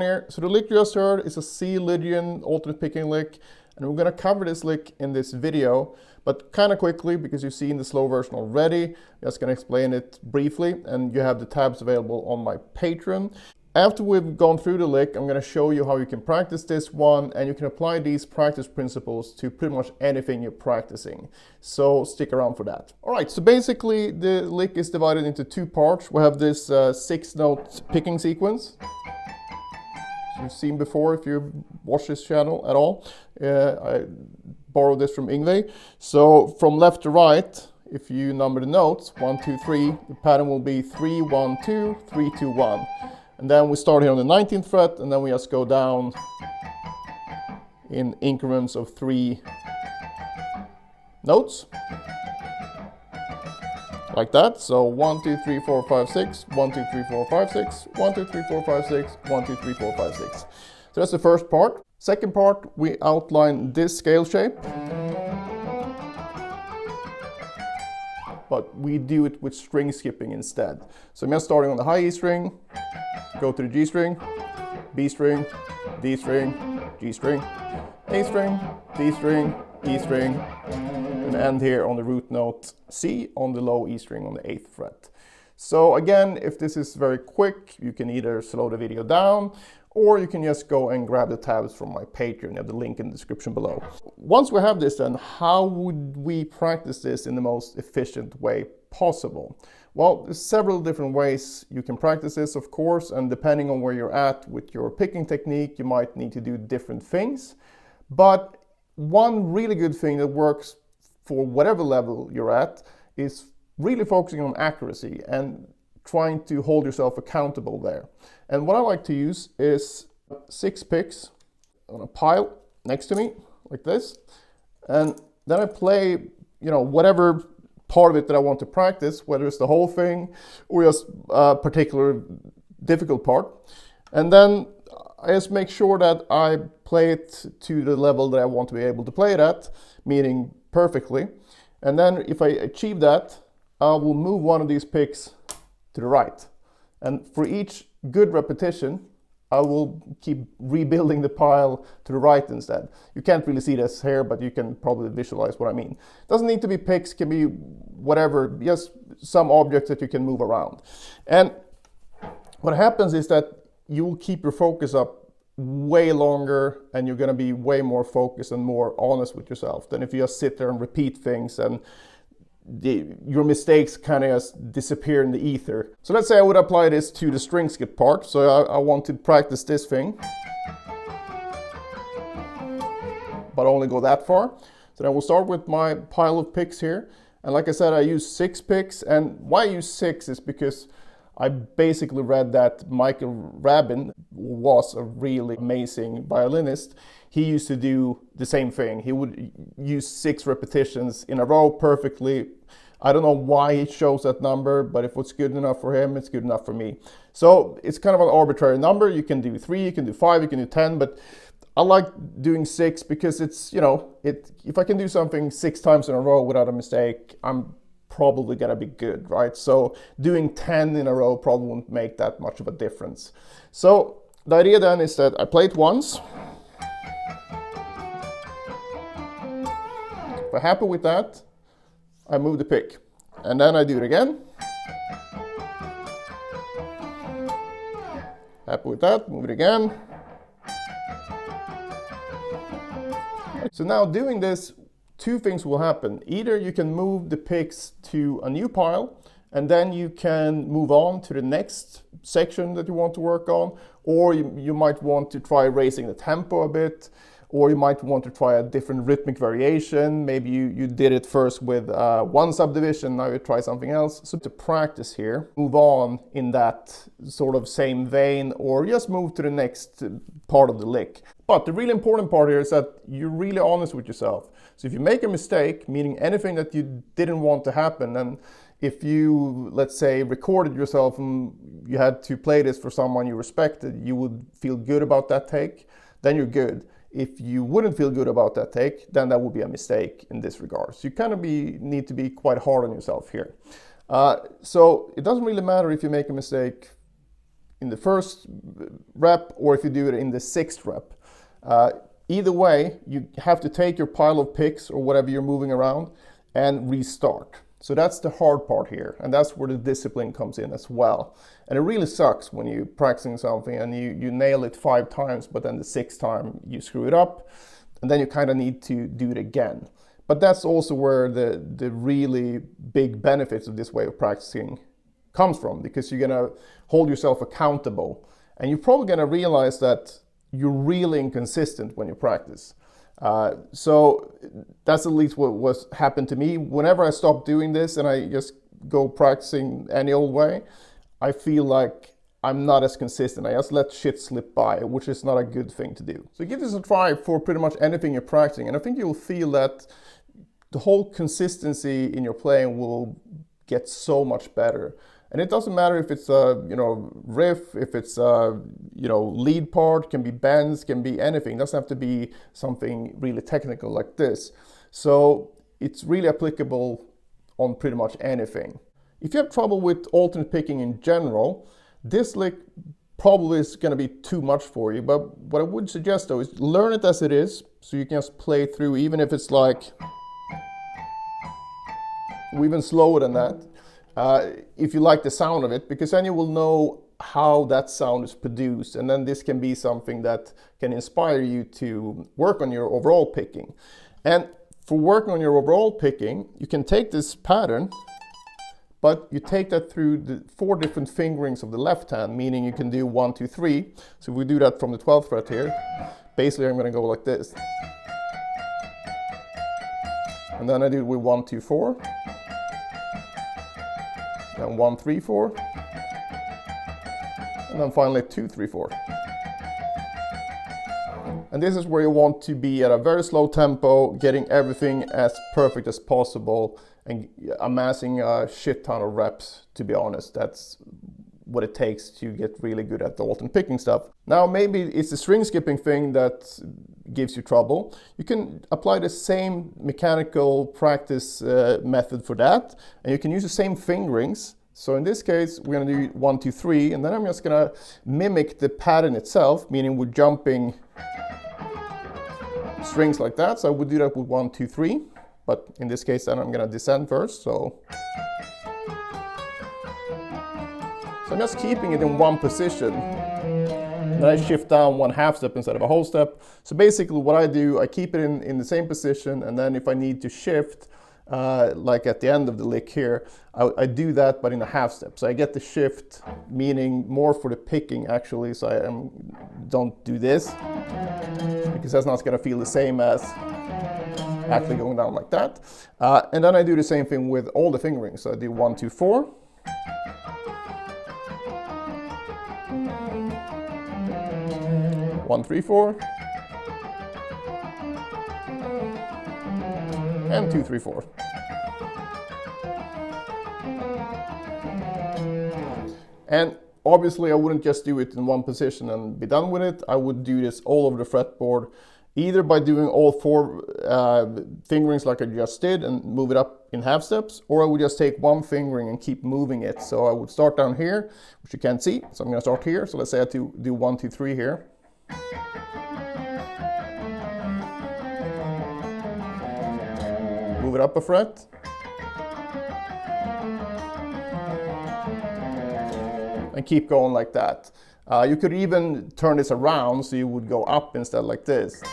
on here. So the lick you just heard is a C Lydian alternate picking lick, and we're going to cover this lick in this video, but kind of quickly because you've seen the slow version already. I'm just going to explain it briefly, and you have the tabs available on my Patreon. After we've gone through the lick, I'm going to show you how you can practice this one, and you can apply these practice principles to pretty much anything you're practicing. So stick around for that. All right, so basically the lick is divided into two parts. We have this 6-note picking sequence. You've seen before if you watch this channel at all. I borrowed this from Yngwie. So from left to right, if you number the notes, 1, 2, 3, the pattern will be 3, 1, 2, 3, 2, 1. And then we start here on the 19th fret, and then we just go down in increments of 3 notes. Like that. So 1, 2, 3, 4, 5, 6, 1, 2, 3, 4, 5, 6, 1, 2, 3, 4, 5, 6, 1, 2, 3, 4, 5, 6. So that's the first part. Second part, we outline this scale shape, but we do it with string skipping instead. So I'm just starting on the high E string, go to the G string, B string, D string, G string, A string, D string, E string, and end here on the root note C on the low E string on the 8th fret. So again, if this is very quick, you can either slow the video down, or you can just go and grab the tabs from my Patreon. You have the link in the description below. Once we have this, then how would we practice this in the most efficient way possible? Well, there's several different ways you can practice this, of course, and depending on where you're at with your picking technique, you might need to do different things. But one really good thing that works for whatever level you're at is really focusing on accuracy and trying to hold yourself accountable there. And what I like to use is 6 picks on a pile next to me, like this. And then I play, whatever part of it that I want to practice, whether it's the whole thing or just a particular difficult part. And then I just make sure that I play it to the level that I want to be able to play it at, meaning perfectly. And then if I achieve that, I will move one of these picks to the right. And for each good repetition, I will keep rebuilding the pile to the right instead. You can't really see this here, but you can probably visualize what I mean. It doesn't need to be picks, can be whatever, just some objects that you can move around. And what happens is that you will keep your focus up way longer, and you're going to be way more focused and more honest with yourself than if you just sit there and repeat things and your mistakes kind of just disappear in the ether. So let's say I would apply this to the string skip part. So I want to practice this thing, but only go that far. So then we'll start with my pile of picks here. And like I said, I use 6 picks. And why I use 6 is because I basically read that Michael Rabin was a really amazing violinist. He used to do the same thing. He would use 6 repetitions in a row perfectly. I don't know why he chose that number, but if it's good enough for him, it's good enough for me. So it's kind of an arbitrary number. You can do 3, you can do 5, you can do 10, but I like doing 6 because it's, if I can do something 6 times in a row without a mistake, I'm probably gonna be good, right? So doing 10 in a row probably won't make that much of a difference. So the idea then is that I play it once. If I'm happy with that, I move the pick. And then I do it again. Happy with that, move it again. So now doing this, 2 things will happen. Either you can move the picks to a new pile, and then you can move on to the next section that you want to work on, or you might want to try raising the tempo a bit, or you might want to try a different rhythmic variation. Maybe you did it first with one subdivision, now you try something else. So to practice here, move on in that sort of same vein, or just move to the next part of the lick. But the really important part here is that you're really honest with yourself. So if you make a mistake, meaning anything that you didn't want to happen, and if you, let's say, recorded yourself and you had to play this for someone you respected, you would feel good about that take, then you're good. If you wouldn't feel good about that take, then that would be a mistake in this regard. So you kind of need to be quite hard on yourself here. So it doesn't really matter if you make a mistake in the first rep or if you do it in the 6th rep. Either way, you have to take your pile of picks or whatever you're moving around and restart. So that's the hard part here, and that's where the discipline comes in as well. And it really sucks when you're practicing something and you nail it 5 times, but then the 6th time you screw it up, and then you kind of need to do it again. But that's also where the really big benefits of this way of practicing comes from, because you're gonna hold yourself accountable, and you're probably gonna realize that you're really inconsistent when you practice. So that's at least what was happened to me. Whenever I stop doing this and I just go practicing any old way, I feel like I'm not as consistent. I just let shit slip by, which is not a good thing to do. So give this a try for pretty much anything you're practicing, and I think you'll feel that the whole consistency in your playing will get so much better. And it doesn't matter if it's a riff, if it's a lead part, can be bends, can be anything. It doesn't have to be something really technical like this. So it's really applicable on pretty much anything. If you have trouble with alternate picking in general, this lick probably is going to be too much for you. But what I would suggest though is learn it as it is, so you can just play through, even if it's like, or even slower than that. If you like the sound of it, because then you will know how that sound is produced, and then this can be something that can inspire you to work on your overall picking. And for working on your overall picking, you can take this pattern, but you take that through the 4 different fingerings of the left hand, meaning you can do 1, 2, 3. So if we do that from the 12th fret here, basically I'm going to go like this. And then I do it with 1, 2, 4. Then 1, 3, 4, and then finally 2, 3, 4. And this is where you want to be at a very slow tempo, getting everything as perfect as possible and amassing a shit ton of reps, to be honest. That's what it takes to get really good at the alternate picking stuff. Now maybe it's the string skipping thing that gives you trouble. You can apply the same mechanical practice method for that, and you can use the same fingerings. So in this case we're going to do 1, 2, 3, and then I'm just going to mimic the pattern itself, meaning we're jumping strings like that. So I would do that with 1, 2, 3, but in this case then I'm going to descend first. So I'm just keeping it in one position. Then I shift down 1/2 step instead of a whole step. So basically what I do, I keep it in the same position, and then if I need to shift, like at the end of the lick here, I do that but in a 1/2 step. So I get the shift, meaning more for the picking actually, so I don't do this, because that's not going to feel the same as actually going down like that. And then I do the same thing with all the fingerings. So I do 1, 2, 4. 1, 3, 4, and 2, 3, 4. And obviously I wouldn't just do it in one position and be done with it. I would do this all over the fretboard, either by doing all 4 fingerings like I just did and move it up in 1/2 steps, or I would just take one fingering and keep moving it. So I would start down here, which you can't see. So I'm going to start here. So let's say I do 1, 2, 3 here. Move it up a fret. And keep going like that. You could even turn this around so you would go up instead like this.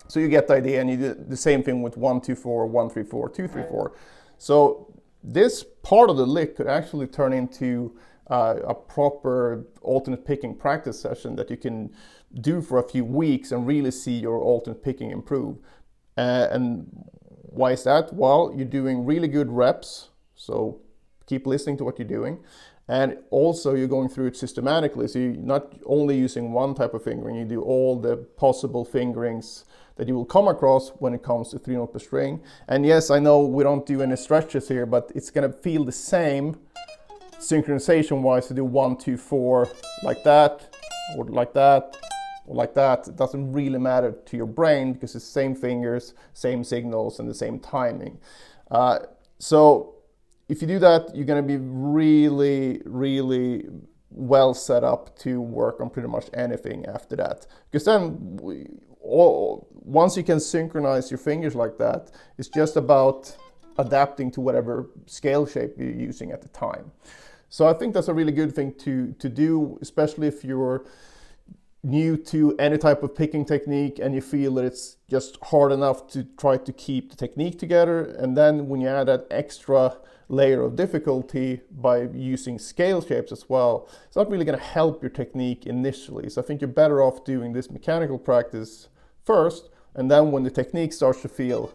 So you get the idea, and you do the same thing with 1, 2, 4, 1, 3, 4, 2, 3, 4. So this part of the lick could actually turn into a proper alternate picking practice session that you can do for a few weeks and really see your alternate picking improve. And why is that? Well, you're doing really good reps, so keep listening to what you're doing. And also you're going through it systematically, so you're not only using one type of fingering, you do all the possible fingerings that you will come across when it comes to 3 note per string. And yes, I know we don't do any stretches here, but it's going to feel the same synchronization wise to do 1, 2, 4 like that, or like that, or like that. It doesn't really matter to your brain because it's the same fingers, same signals, and the same timing. So if you do that, you're going to be really, really well set up to work on pretty much anything after that. Because then, once you can synchronize your fingers like that, it's just about adapting to whatever scale shape you're using at the time. So I think that's a really good thing to do, especially if you're new to any type of picking technique and you feel that it's just hard enough to try to keep the technique together. And then when you add that extra layer of difficulty by using scale shapes as well, it's not really going to help your technique initially. So I think you're better off doing this mechanical practice first, and then when the technique starts to feel,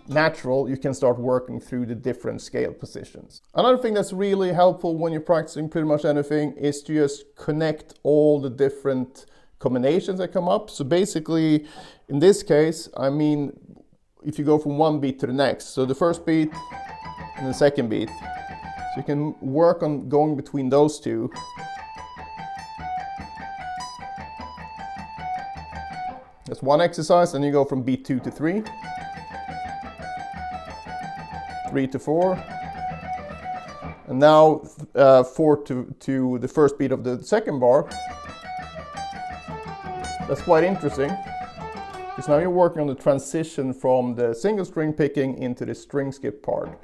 natural, you can start working through the different scale positions. Another thing that's really helpful when you're practicing pretty much anything is to just connect all the different combinations that come up. So basically, in this case, if you go from one beat to the next, so the first beat and the second beat, so you can work on going between those two. That's one exercise, and you go from beat 2 to 3. 3 to 4, and now 4 to the first beat of the second bar. That's quite interesting, because now you're working on the transition from the single string picking into the string skip part.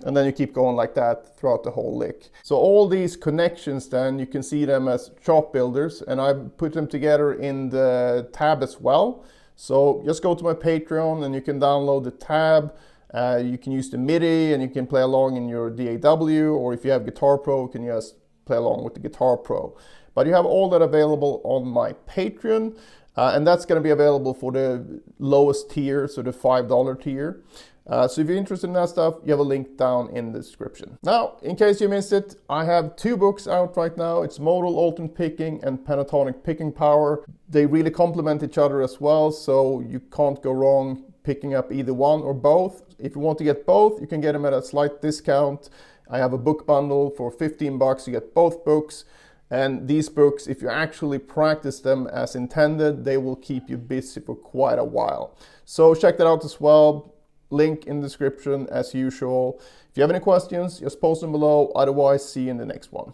And then you keep going like that throughout the whole lick. So all these connections then, you can see them as chart builders, and I put them together in the tab as well. So just go to my Patreon and you can download the tab. You can use the MIDI and you can play along in your DAW, or if you have Guitar Pro, you can just play along with the Guitar Pro. But you have all that available on my Patreon, and that's going to be available for the lowest tier, so the $5 tier. So if you're interested in that stuff, you have a link down in the description. Now, in case you missed it, I have 2 books out right now. It's Modal Alternate Picking and Pentatonic Picking Power. They really complement each other as well, so you can't go wrong picking up either one or both. If you want to get both, you can get them at a slight discount. I have a book bundle for $15. You get both books. And these books, if you actually practice them as intended, they will keep you busy for quite a while. So check that out as well. Link in the description as usual. If you have any questions, just post them below. Otherwise, see you in the next one.